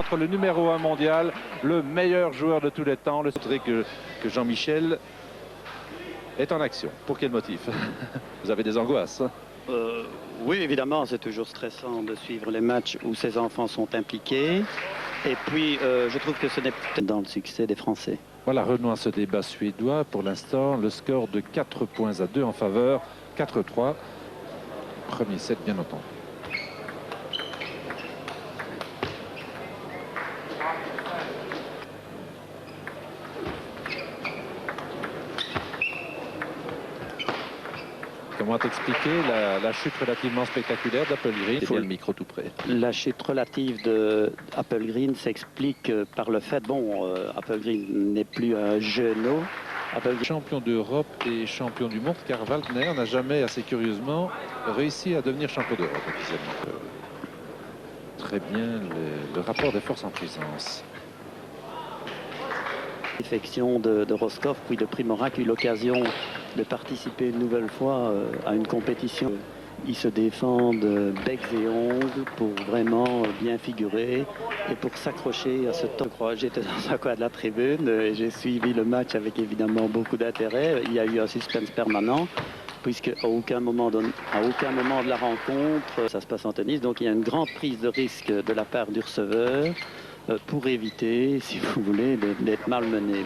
entre le numéro 1 mondial, le meilleur joueur de tous les temps. Le faudrait que Jean-Michel est en action. Pour quel motif? Vous avez des angoisses? Oui, évidemment, c'est toujours stressant de suivre les matchs où ces enfants sont impliqués. Et puis, je trouve que ce n'est pas dans le succès des Français. Voilà, revenons à ce débat suédois. Pour l'instant, le score de 4-2 en faveur, 4-3. Premier set, bien entendu. Comment t'expliquer la chute relativement spectaculaire d'Appelgren? Il y a le micro tout près. La chute relative d'Appelgren s'explique par le fait, Appelgren n'est plus un jeuneau. Champion d'Europe et champion du monde, car Waltner n'a jamais, assez curieusement, réussi à devenir champion d'Europe officiellement. Très bien le rapport des forces en puissance. Défection de Roscoff puis de Primorac, eu l'occasion de participer une nouvelle fois à une compétition. Ils se défendent becs et ongles pour vraiment bien figurer et pour s'accrocher à ce temps. J'étais dans un coin de la tribune et j'ai suivi le match avec évidemment beaucoup d'intérêt. Il y a eu un suspense permanent puisque à aucun moment de la rencontre, ça se passe en tennis. Donc il y a une grande prise de risque de la part du receveur pour éviter, si vous voulez, d'être malmené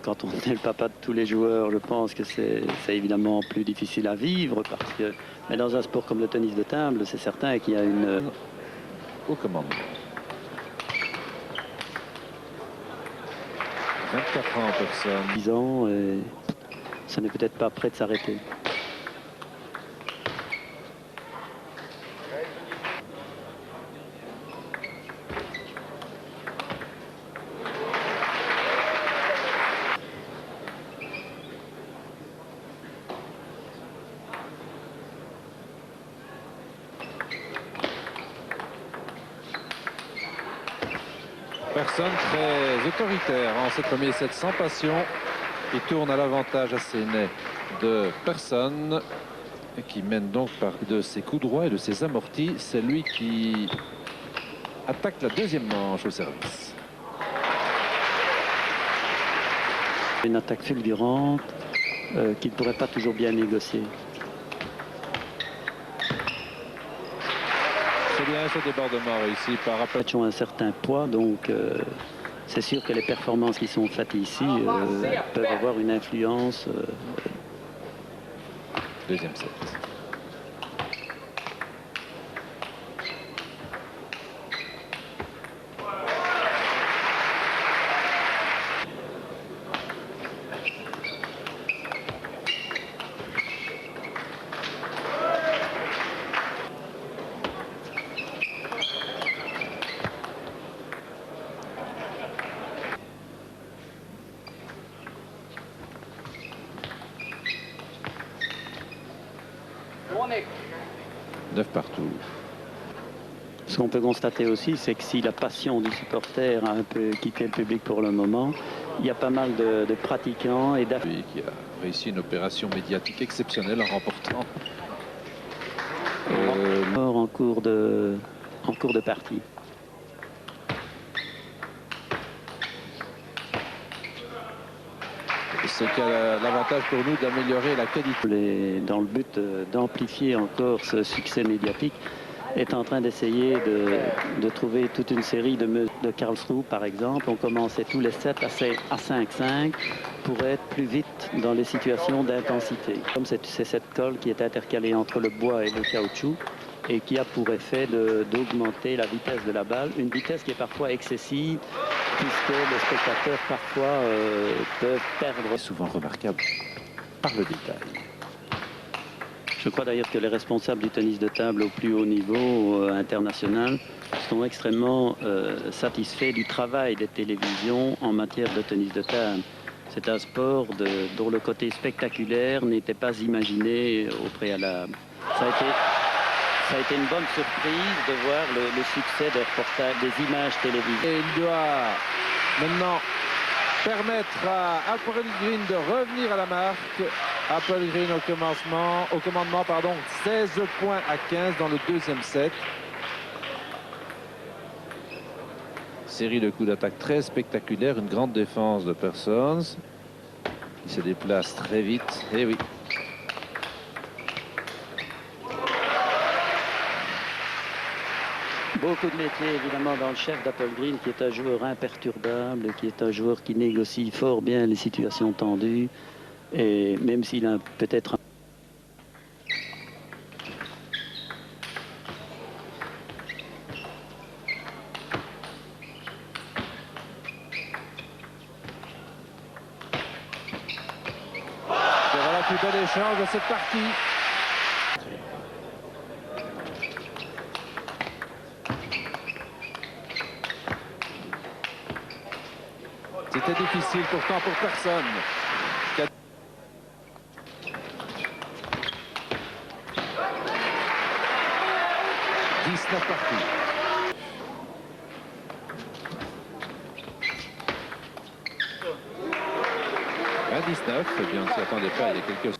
quand on est le papa de tous les joueurs. Je pense que c'est évidemment plus difficile à vivre mais dans un sport comme le tennis de table, c'est certain qu'il y a une... Au commandement. 24 ans en personne. 10 ans et ça n'est peut-être pas prêt de s'arrêter. Personne très autoritaire en ce premier set, sans passion. Il tourne à l'avantage assez net de Personne, qui mène donc par de ses coups droits et de ses amortis. C'est lui qui attaque la deuxième manche au service. Une attaque fulgurante qu'il ne pourrait pas toujours bien négocier. C'est bien ce débordement réussi par Appelgren. Ont un certain poids, donc c'est sûr que les performances qui sont faites ici peuvent avoir une influence. Deuxième set. Neuf partout. Ce qu'on peut constater aussi, c'est que si la passion du supporter a un peu quitté le public pour le moment, il y a pas mal de pratiquants et d'affaires qui a réussi une opération médiatique exceptionnelle en remportant en cours de partie. C'est qu'il y a l'avantage pour nous d'améliorer la qualité. Dans le but d'amplifier encore ce succès médiatique, est en train d'essayer de trouver toute une série de Karlsruhe, par exemple. On commençait tous les sets à 5-5 pour être plus vite dans les situations d'intensité. Comme c'est cette colle qui est intercalée entre le bois et le caoutchouc et qui a pour effet d'augmenter la vitesse de la balle, une vitesse qui est parfois excessive, puisque les spectateurs parfois peuvent perdre. C'est souvent remarquable par le détail. Je crois d'ailleurs que les responsables du tennis de table au plus haut niveau international sont extrêmement satisfaits du travail des télévisions en matière de tennis de table. C'est un sport dont le côté spectaculaire n'était pas imaginé au préalable. Ça a été une bonne surprise de voir le succès des reportages, des images télévisées. Et il doit maintenant permettre à Appelgren de revenir à la marque. Appelgren au commandement, 16 points à 15 dans le deuxième set. série de coups d'attaque très spectaculaire, une grande défense de Persson qui se déplace très vite. Et oui. Beaucoup de métiers évidemment dans le chef d'Appelgren, qui est un joueur imperturbable, qui est un joueur qui négocie fort bien les situations tendues. Et même s'il a peut-être Voilà le plus bel échange de cette partie. C'était difficile pourtant pour personne. 19 parties. À 19, eh bien, on ne s'y attendait pas il y a quelques...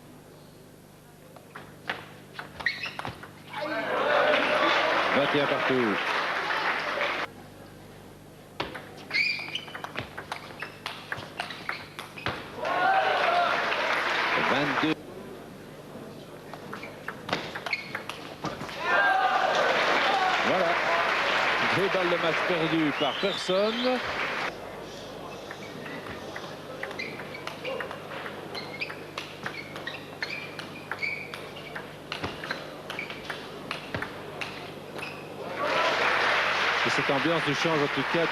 « 21 partout. Voilà, deux balles de match perdues par Persson. Et cette ambiance du change en tout cas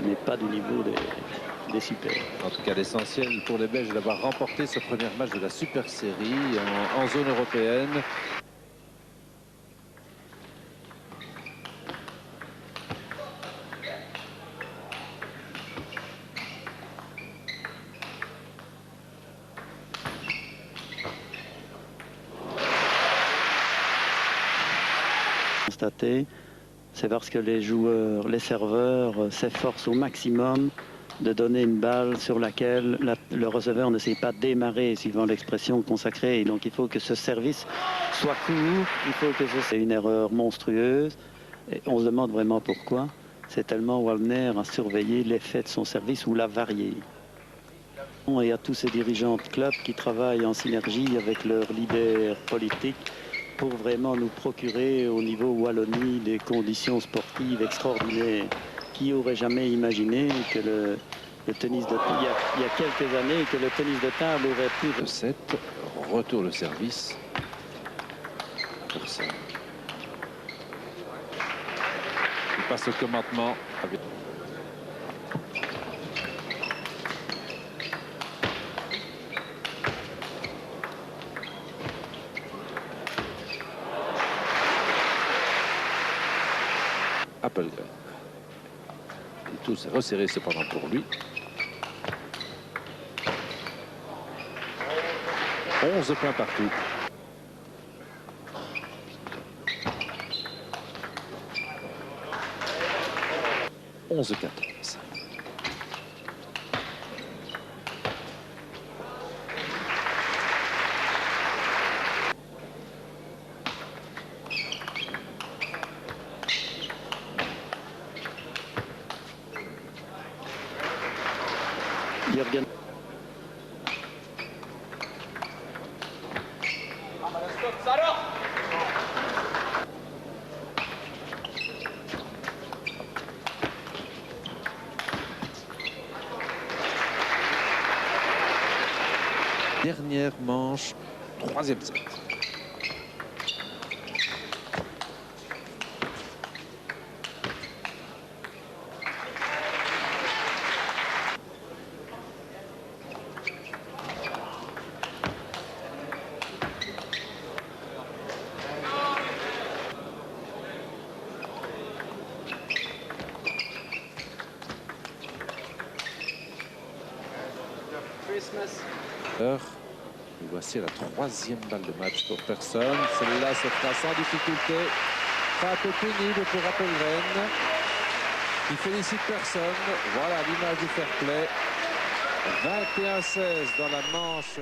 n'est pas du niveau des super. En tout cas, l'essentiel pour les Belges d'avoir remporté ce premier match de la Super Série en zone européenne. Constaté, c'est parce que les joueurs, les serveurs s'efforcent au maximum de donner une balle sur laquelle le receveur ne sait pas démarrer, suivant l'expression consacrée. Et donc il faut que ce service soit court, il faut que c'est une erreur monstrueuse. Et on se demande vraiment pourquoi. C'est tellement Waldner a surveillé l'effet de son service ou l'a varié. Et à tous ces dirigeants de club qui travaillent en synergie avec leurs leaders politiques pour vraiment nous procurer au niveau Wallonie des conditions sportives extraordinaires. Qui aurait jamais imaginé que le tennis de table, il y a quelques années, que le tennis de table aurait pu... De 7, retour le service. Personne. Il passe au commentement avec... Appelgren. Tout s'est resserré cependant pour lui. 11 points partout. « 11-14. » Jürgen. Dernière manche, troisième set. Et voici la troisième balle de match pour Persson. Celle-là se fera sans difficulté. Pas un peu pénible pour Appelgren, qui félicite Persson. Voilà l'image du fair play. 21-16 dans la manche.